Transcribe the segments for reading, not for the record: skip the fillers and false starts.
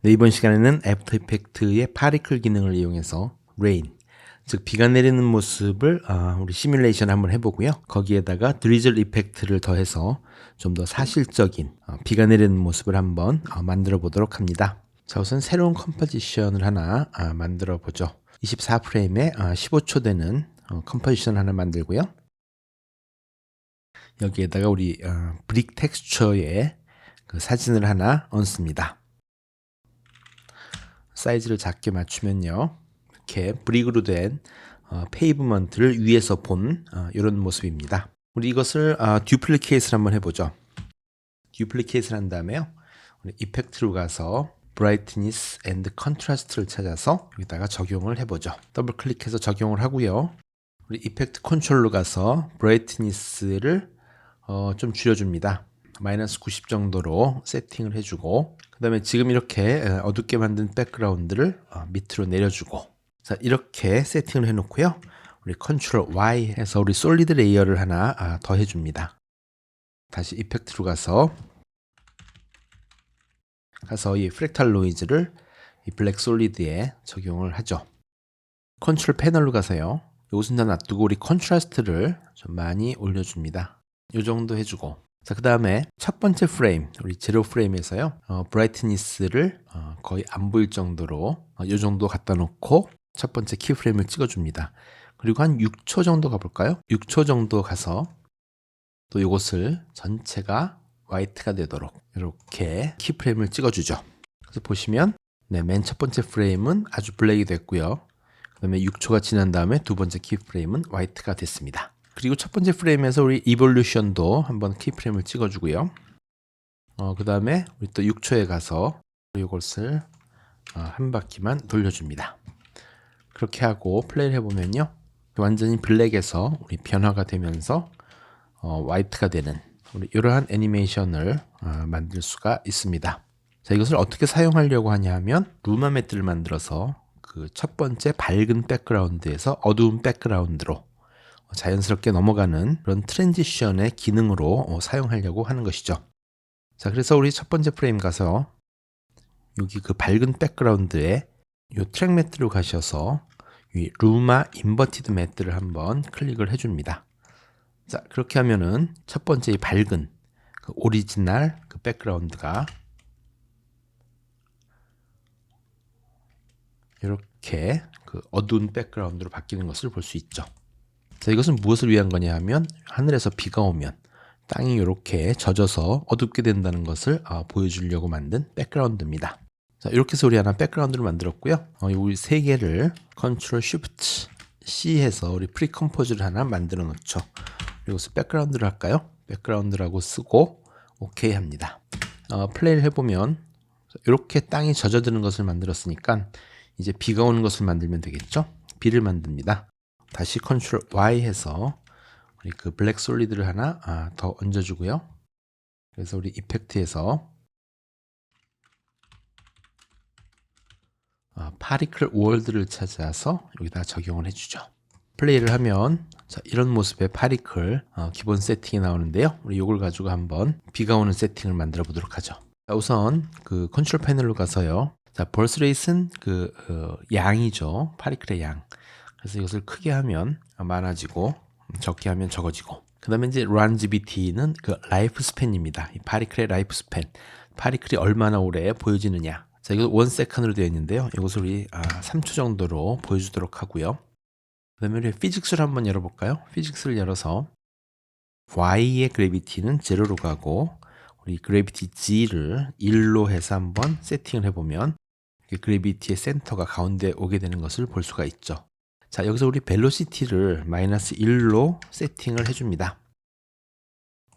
네, 이번 시간에는 애프터 이펙트의 파리클 기능을 이용해서 레인, 즉 비가 내리는 모습을 우리 시뮬레이션 한번 해보고요. 거기에다가 드리즐 이펙트를 더해서 좀 더 사실적인 비가 내리는 모습을 한번 만들어 보도록 합니다. 자, 우선 새로운 컴포지션을 하나 만들어 보죠. 24프레임에 15초 되는 컴포지션 하나 만들고요. 여기에다가 우리 브릭 텍스처의 그 사진을 하나 얹습니다. 사이즈를 작게 맞추면요, 이렇게 브릭으로 된 페이브먼트를 위에서 본 이런 모습입니다. 우리 이것을 듀플리케이트를 한번 해보죠. 듀플리케이트를 한 다음에요, 우리 이펙트로 가서 브라이트니스 앤드 컨트라스트를 찾아서 여기다가 적용을 해보죠. 더블 클릭해서 적용을 하고요. 우리 이펙트 컨트롤로 가서 브라이트니스를 좀 줄여줍니다. 마이너스 90 정도로 세팅을 해주고, 그 다음에 지금 이렇게 어둡게 만든 백그라운드를 밑으로 내려주고, 자, 이렇게 세팅을 해놓고요. 우리 컨트롤 Y 해서 우리 솔리드 레이어를 하나 더 해줍니다. 다시 이펙트로 가서 이 프랙탈 노이즈를 이 블랙 솔리드에 적용을 하죠. 컨트롤 패널로 가서요, 요것은 다 놔두고 우리 컨트라스트를 좀 많이 올려줍니다. 요 정도 해주고, 자, 그 다음에 첫 번째 프레임, 우리 제로 프레임에서요, 브라이트니스를 거의 안 보일 정도로 이 정도 갖다 놓고 첫 번째 키 프레임을 찍어줍니다. 그리고 한 6초 정도 가볼까요? 6초 정도 가서 또 이것을 전체가 화이트가 되도록 이렇게 키 프레임을 찍어주죠. 그래서 보시면 맨 첫 번째 프레임은 아주 블랙이 됐고요. 그 다음에 6초가 지난 다음에 두 번째 키 프레임은 화이트가 됐습니다. 그리고 첫 번째 프레임에서 우리 이볼루션도 한번 키프레임을 찍어주고요. 그 다음에 우리 또 6초에 가서 이것을 한 바퀴만 돌려줍니다. 그렇게 하고 플레이를 해보면요, 완전히 블랙에서 우리 변화가 되면서 화이트가 되는 우리 이러한 애니메이션을 만들 수가 있습니다. 자, 이것을 어떻게 사용하려고 하냐 하면 루마 매트를 만들어서 그 첫 번째 밝은 백그라운드에서 어두운 백그라운드로 자연스럽게 넘어가는 그런 트랜지션의 기능으로 사용하려고 하는 것이죠. 자, 그래서 우리 첫 번째 프레임 가서 여기 그 밝은 백그라운드에 이 트랙 매트로 가셔서 이 루마 인버티드 매트를 한번 클릭을 해줍니다. 자, 그렇게 하면은 첫 번째 이 밝은 그 오리지널 그 백그라운드가 이렇게 그 어두운 백그라운드로 바뀌는 것을 볼 수 있죠. 자, 이것은 무엇을 위한 거냐 하면 하늘에서 비가 오면 땅이 이렇게 젖어서 어둡게 된다는 것을 보여주려고 만든 백그라운드입니다. 자, 이렇게 해서 우리 하나 백그라운드를 만들었고요. 우리 세 개를 컨트롤 쉬프트 C 해서 우리 프리컴포즈를 하나 만들어 놓죠. 이것을 백그라운드를 할까요? 백그라운드라고 쓰고 OK 합니다. 플레이를 해보면 이렇게 땅이 젖어드는 것을 만들었으니까 이제 비가 오는 것을 만들면 되겠죠? 비를 만듭니다. 다시 컨트롤 Y 해서 우리 그 블랙 솔리드를 하나 더 얹어주고요. 그래서 우리 이펙트에서 파리클 월드를 찾아서 여기다 적용을 해주죠. 플레이를 하면 자, 이런 모습의 파리클 기본 세팅이 나오는데요. 우리 이걸 가지고 한번 비가 오는 세팅을 만들어 보도록 하죠. 자, 우선 그 컨트롤 패널로 가서요. 자, 벌스 레이트는 그 양이죠. 파리클의 양. 그래서 이것을 크게 하면 많아지고 적게 하면 적어지고, 그 다음에 이제 런지비티는 그 라이프 스팬입니다. 이 파리클의 라이프 스팬, 파리클이 얼마나 오래 보여지느냐. 자, 이거 1세컨으로 되어 있는데요. 이것을 우리 3초 정도로 보여주도록 하고요. 그 다음에 우리 피직스를 한번 열어볼까요? 피직스를 열어서 Y의 그래비티는 0로 가고 우리 그래비티 G를 1로 해서 한번 세팅을 해보면 그래비티의 센터가 가운데 오게 되는 것을 볼 수가 있죠. 자, 여기서 우리 벨로시티를 마이너스 1로 세팅을 해줍니다.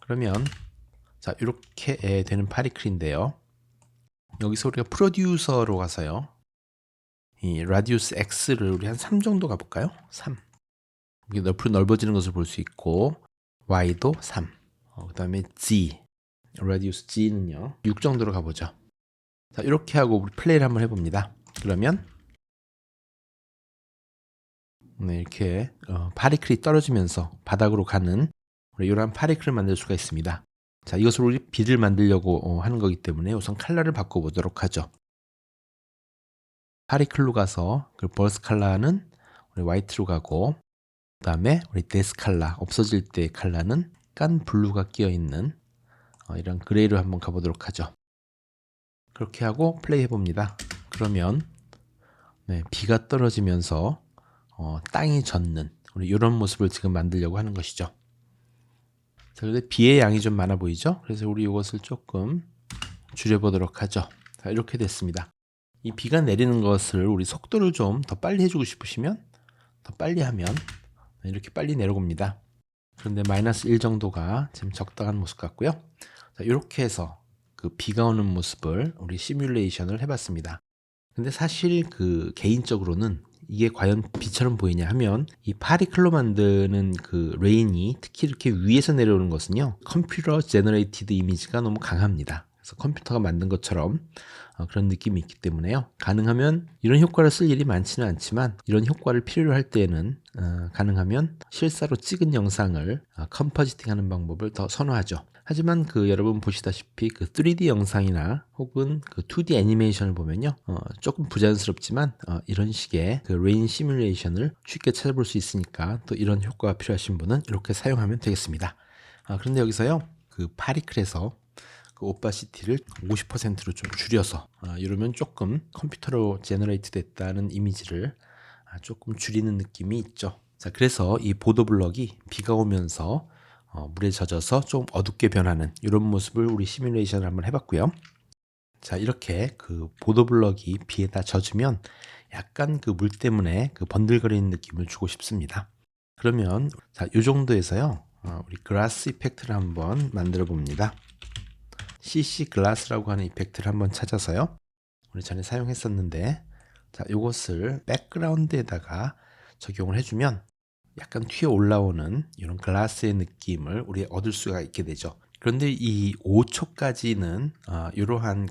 그러면 자, 이렇게 되는 파리클인데요. 여기서 우리가 프로듀서로 가서요, 이 라디우스 X를 우리 한 3 정도 가볼까요? 3. 이게 옆으로 넓어지는 것을 볼 수 있고, Y도 3. 그 다음에 G, radius G는요 6 정도로 가보죠. 자, 이렇게 하고 우리 플레이를 한번 해봅니다. 그러면 네, 이렇게 파리클이 떨어지면서 바닥으로 가는 이러한 파리클을 만들 수가 있습니다. 자, 이것을 우리 빛을 만들려고 하는 거기 때문에 우선 컬러를 바꿔보도록 하죠. 파리클로 가서 그 벌스 컬러는 우리 화이트로 가고, 그 다음에 우리 데스 컬러, 없어질 때 컬러는 깐 블루가 끼어 있는 이런 그레이로 한번 가보도록 하죠. 그렇게 하고 플레이 해봅니다. 그러면 네, 비가 떨어지면서 땅이 젖는 우리 이런 모습을 지금 만들려고 하는 것이죠. 자, 그런데 비의 양이 좀 많아 보이죠? 그래서 우리 이것을 조금 줄여보도록 하죠. 자, 이렇게 됐습니다. 이 비가 내리는 것을 우리 속도를 좀 더 빨리 해주고 싶으시면 더 빨리 하면 이렇게 빨리 내려옵니다. 그런데 마이너스 1 정도가 지금 적당한 모습 같고요. 자, 이렇게 해서 그 비가 오는 모습을 우리 시뮬레이션을 해봤습니다. 근데 사실 그 개인적으로는 이게 과연 비처럼 보이냐 하면 이 파리클로 만드는 그 레인이 특히 이렇게 위에서 내려오는 것은요 컴퓨터 제너레이티드 이미지가 너무 강합니다. 그래서 컴퓨터가 만든 것처럼 그런 느낌이 있기 때문에요. 가능하면 이런 효과를 쓸 일이 많지는 않지만 이런 효과를 필요로 할 때에는 가능하면 실사로 찍은 영상을 컴포지팅 하는 방법을 더 선호하죠. 하지만 여러분 보시다시피 3D 영상이나 혹은 2D 애니메이션을 보면요 조금 부자연스럽지만 이런 식의 레인 시뮬레이션을 쉽게 찾아볼 수 있으니까 또 이런 효과가 필요하신 분은 이렇게 사용하면 되겠습니다. 그런데 여기서요 파리클에서 오파시티를 50%로 좀 줄여서 이러면 조금 컴퓨터로 제너레이트 됐다는 이미지를 조금 줄이는 느낌이 있죠. 자, 그래서 이 보도블럭이 비가 오면서 물에 젖어서 좀 어둡게 변하는 이런 모습을 우리 시뮬레이션을 한번 해봤고요. 자, 이렇게 보도블럭이 비에다 젖으면 약간 물 때문에 번들거리는 느낌을 주고 싶습니다. 그러면 자, 이 정도에서요 우리 글라스 이펙트를 한번 만들어 봅니다. CC 글라스라고 하는 이펙트를 한번 찾아서요 우리 전에 사용했었는데, 자, 이것을 백그라운드에다가 적용을 해주면 약간 튀어 올라오는 이런 글라스의 느낌을 우리 얻을 수가 있게 되죠. 그런데 이 5초까지는 이러한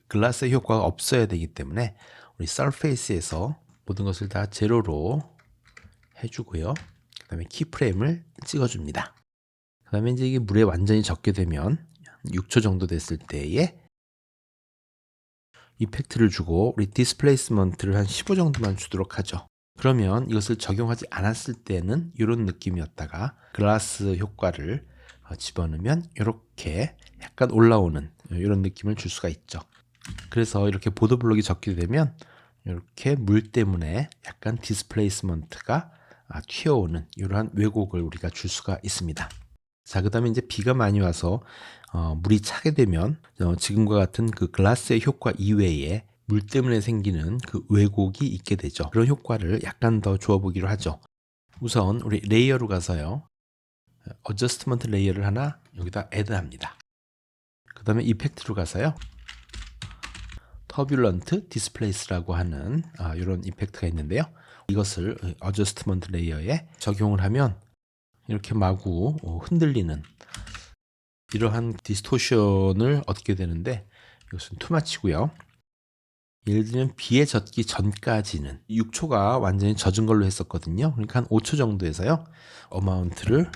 글라스의 효과가 없어야 되기 때문에 우리 서페이스에서 모든 것을 다 제로로 해주고요. 그 다음에 키프레임을 찍어줍니다. 그 다음에 이제 이게 물에 완전히 젖게 되면 6초 정도 됐을 때에 이펙트를 주고 우리 디스플레이스먼트를 한 15 정도만 주도록 하죠. 그러면 이것을 적용하지 않았을 때는 이런 느낌이었다가 글라스 효과를 집어넣으면 이렇게 약간 올라오는 이런 느낌을 줄 수가 있죠. 그래서 이렇게 보도블록이 적게 되면 이렇게 물 때문에 약간 디스플레이스먼트가 튀어오는 이러한 왜곡을 우리가 줄 수가 있습니다. 자, 그 다음에 이제 비가 많이 와서 물이 차게 되면 지금과 같은 글라스의 효과 이외에 물 때문에 생기는 왜곡이 있게 되죠. 그런 효과를 약간 더 주어보기로 하죠. 우선 우리 레이어로 가서요 어저스트먼트 레이어를 하나 여기다 애드합니다. 그 다음에 이펙트로 가서요 터뷸런트 디스플레이스라고 하는 이런 이펙트가 있는데요. 이것을 어저스트먼트 레이어에 적용을 하면 이렇게 마구 흔들리는 이러한 디스토션을 얻게 되는데 이것은 투마치고요. 예를 들면 비에 젖기 전까지는 6초가 완전히 젖은 걸로 했었거든요. 그러니까 한 5초 정도에서요 어마운트를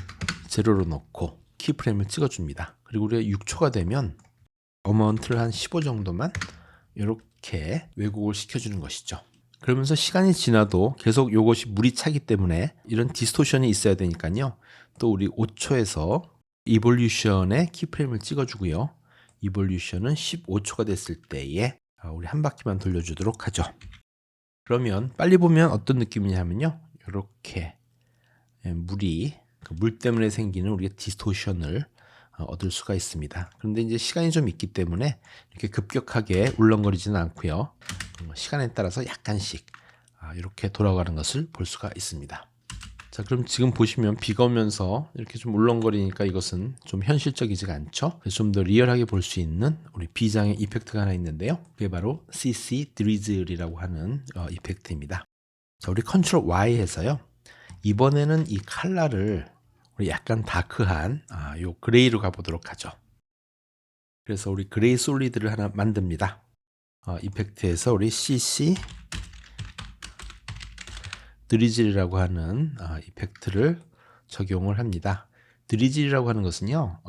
제로로 넣고 키프레임을 찍어줍니다. 그리고 우리가 6초가 되면 어마운트를 한 15 정도만 이렇게 왜곡을 시켜주는 것이죠. 그러면서 시간이 지나도 계속 이것이 물이 차기 때문에 이런 디스토션이 있어야 되니까요. 또 우리 5초에서 이볼루션의 키프레임을 찍어주고요. 이볼루션은 15초가 됐을 때에 우리 한 바퀴만 돌려주도록 하죠. 그러면 빨리 보면 어떤 느낌이냐면요. 이렇게 물이 물 때문에 생기는 우리가 디스토션을 얻을 수가 있습니다. 그런데 이제 시간이 좀 있기 때문에 이렇게 급격하게 울렁거리지는 않고요. 시간에 따라서 약간씩 이렇게 돌아가는 것을 볼 수가 있습니다. 자, 그럼 지금 보시면 비가 오면서 이렇게 좀 울렁거리니까 이것은 좀 현실적이지가 않죠. 그래서 좀 더 리얼하게 볼 수 있는 우리 비장의 이펙트가 하나 있는데요. 그게 바로 CC 드리즐이라고 하는 이펙트입니다. 자, 우리 컨트롤 Y에서요. 이번에는 이 컬러를 우리 약간 다크한 요 그레이로 가보도록 하죠. 그래서 우리 그레이 솔리드를 하나 만듭니다. 이펙트에서 우리 CC 드리즐이라고 하는 이펙트를 적용을 합니다. 드리즐이라고 하는 것은요,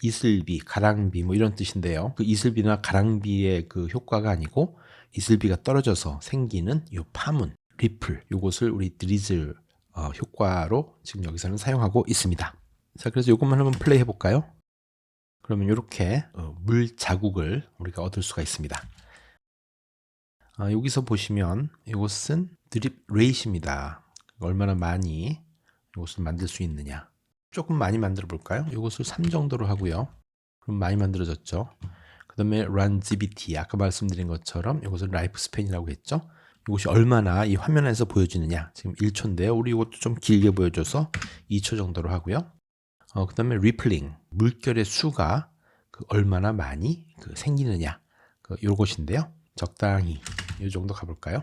이슬비, 가랑비 뭐 이런 뜻인데요. 그 이슬비나 가랑비의 그 효과가 아니고 이슬비가 떨어져서 생기는 요 파문, 리플, 요것을 우리 드리즐 효과로 지금 여기서는 사용하고 있습니다. 자, 그래서 요것만 한번 플레이 해볼까요? 그러면 이렇게 물 자국을 우리가 얻을 수가 있습니다. 여기서 보시면 이것은 드립 레이시입니다. 얼마나 많이 이것을 만들 수 있느냐. 조금 많이 만들어 볼까요? 이것을 3 정도로 하고요. 그럼 많이 만들어졌죠. 그 다음에 런지비티, 아까 말씀드린 것처럼 이것을 라이프 스팬이라고 했죠. 이것이 얼마나 이 화면에서 보여지느냐. 지금 1초인데요. 우리 이것도 좀 길게 보여줘서 2초 정도로 하고요. 그 다음에 리플링, 물결의 수가 얼마나 많이 생기느냐. 요것인데요. 적당히 이 정도 가볼까요?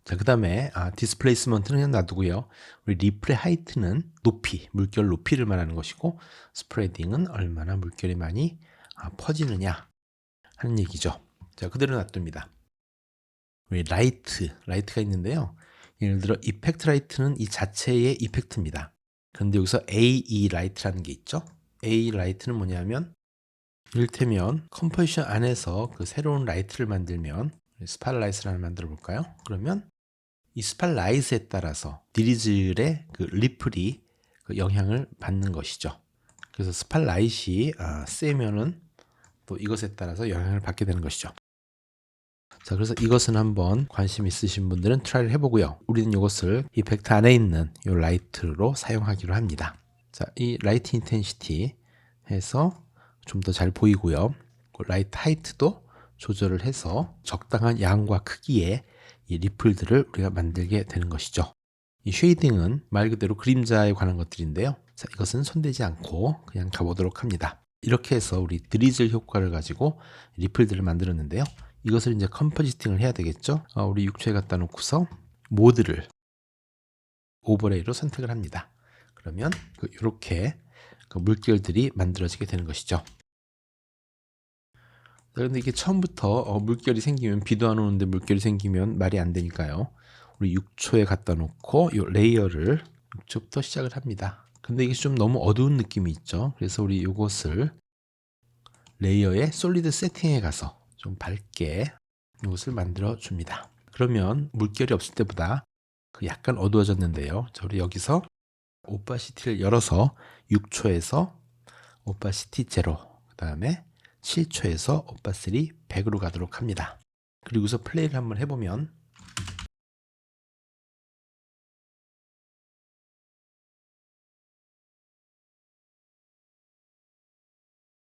자, 그 다음에 디스플레이스먼트는 그냥 놔두고요. 우리 리플의 하이트는 높이, 물결 높이를 말하는 것이고, 스프레딩은 얼마나 물결이 많이 퍼지느냐 하는 얘기죠. 자, 그대로 놔둡니다. 우리 라이트가 있는데요. 예를 들어 이펙트 라이트는 이 자체의 이펙트입니다. 그런데 여기서 AE 라이트라는 게 있죠. AE 라이트는 뭐냐면 이를테면 컴포지션 안에서 그 새로운 라이트를 만들면 스팟라이트를 하나 만들어 볼까요? 그러면 이 스팟라이트에 따라서 드리즐의 그 리플이 그 영향을 받는 것이죠. 그래서 스팟라이트이 세면은 또 이것에 따라서 영향을 받게 되는 것이죠. 자, 그래서 이것은 한번 관심 있으신 분들은 트라이를 해보고요. 우리는 이것을 이펙트 안에 있는 이 라이트로 사용하기로 합니다. 자, 이 라이트 인텐시티 해서 좀 더 잘 보이고요. 라이트 하이트도 조절을 해서 적당한 양과 크기의 이 리플들을 우리가 만들게 되는 것이죠. 이 쉐이딩은 말 그대로 그림자에 관한 것들인데요. 자, 이것은 손대지 않고 그냥 가보도록 합니다. 이렇게 해서 우리 드리즐 효과를 가지고 리플들을 만들었는데요. 이것을 이제 컴포지팅을 해야 되겠죠. 우리 6초에 갖다 놓고서 모드를 오버레이로 선택을 합니다. 그러면 이렇게 물결들이 만들어지게 되는 것이죠. 그런데 이게 처음부터 물결이 생기면, 비도 안 오는데 물결이 생기면 말이 안 되니까요. 우리 6초에 갖다 놓고 이 레이어를 6초부터 시작을 합니다. 근데 이게 좀 너무 어두운 느낌이 있죠. 그래서 우리 이것을 레이어의 솔리드 세팅에 가서 좀 밝게 이것을 만들어 줍니다. 그러면 물결이 없을 때보다 약간 어두워졌는데요. 자, 우리 여기서 오파시티를 열어서 6초에서 오파시티 0, 그 다음에 7초에서 오파3 100으로 가도록 합니다. 그리고서 플레이를 한번 해보면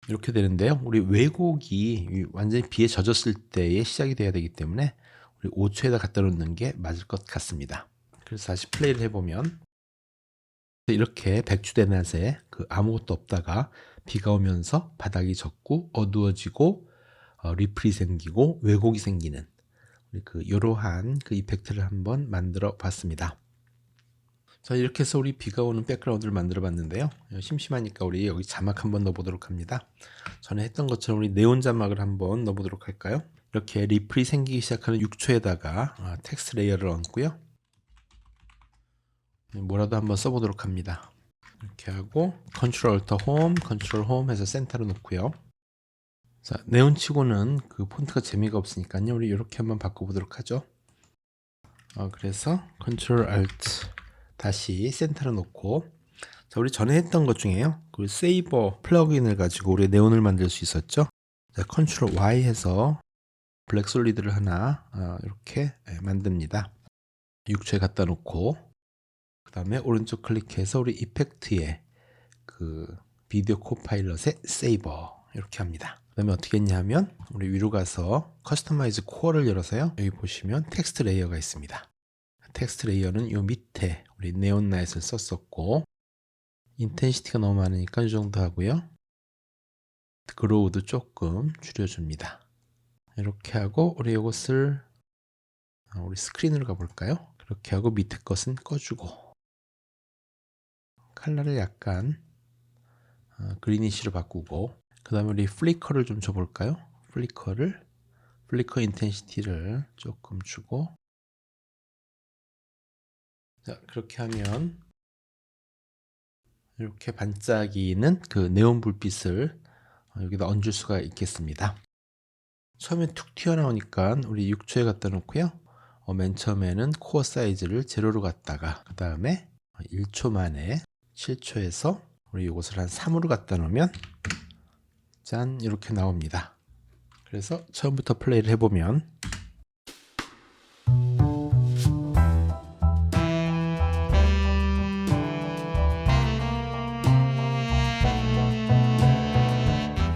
이렇게 되는데요. 우리 왜곡이 완전히 비에 젖었을 때에 시작이 돼야 되기 때문에 우리 5초에다 갖다 놓는 게 맞을 것 같습니다. 그래서 다시 플레이를 해보면 이렇게 백주대 낮에 아무것도 없다가 비가 오면서 바닥이 젖고 어두워지고 리플이 생기고 왜곡이 생기는 이러한 이펙트를 한번 만들어 봤습니다. 자, 이렇게 해서 우리 비가 오는 백그라운드를 만들어 봤는데요. 심심하니까 우리 여기 자막 한번 넣어보도록 합니다. 전에 했던 것처럼 우리 네온 자막을 한번 넣어보도록 할까요? 이렇게 리플이 생기기 시작하는 6초에다가 텍스트 레이어를 얹고요. 뭐라도 한번 써보도록 합니다. 이렇게 하고 컨트롤 얼터 홈, 컨트롤 홈 해서 센터로 놓고요. 자, 네온치고는 폰트가 재미가 없으니까요. 우리 이렇게 한번 바꿔보도록 하죠. 그래서 컨트롤 알트 다시 센터로 놓고, 자, 우리 전에 했던 것 중에요. 세이버 플러그인을 가지고 우리 네온을 만들 수 있었죠. 자, 컨트롤 Y 해서 블랙 솔리드를 하나 이렇게 만듭니다. 6초에 갖다 놓고, 그 다음에 오른쪽 클릭해서 우리 이펙트에 비디오 코파일럿의 세이버 이렇게 합니다. 그 다음에 어떻게 했냐면 우리 위로 가서 커스터마이즈 코어를 열어서요. 여기 보시면 텍스트 레이어가 있습니다. 텍스트 레이어는 요 밑에 우리 네온라이트를 썼었고, 인텐시티가 너무 많으니까 이 정도 하고요. 그로우도 조금 줄여줍니다. 이렇게 하고 우리 이것을 우리 스크린으로 가볼까요? 그렇게 하고 밑에 것은 꺼주고, 컬러를 약간 그리니쉬로 바꾸고, 그 다음에 우리 플리커를 좀 줘볼까요? 플리커 인텐시티를 조금 주고, 자, 그렇게 하면 이렇게 반짝이는 그 네온 불빛을 여기다 얹을 수가 있겠습니다. 처음에 툭 튀어나오니까 우리 6초에 갖다 놓고요. 맨 처음에는 코어 사이즈를 0로 갖다가, 그 다음에 1초 만에 7초에서 우리 이것을 한 3으로 갖다 놓으면 짠, 이렇게 나옵니다. 그래서 처음부터 플레이를 해보면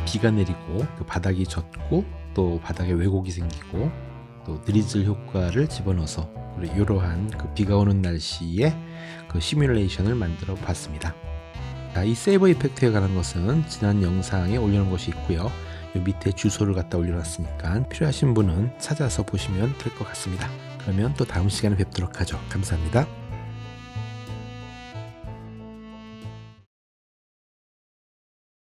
비가 내리고 그 바닥이 젖고 또 바닥에 왜곡이 생기고 또 드리즐 효과를 집어넣어서 우리 이러한 그 비가 오는 날씨에 그 시뮬레이션을 만들어 봤습니다. 자, 이 세이버 이펙트에 관한 것은 지난 영상에 올려놓은 것이 있고요. 이 밑에 주소를 갖다 올려놨으니까 필요하신 분은 찾아서 보시면 될 것 같습니다. 그러면 또 다음 시간에 뵙도록 하죠. 감사합니다.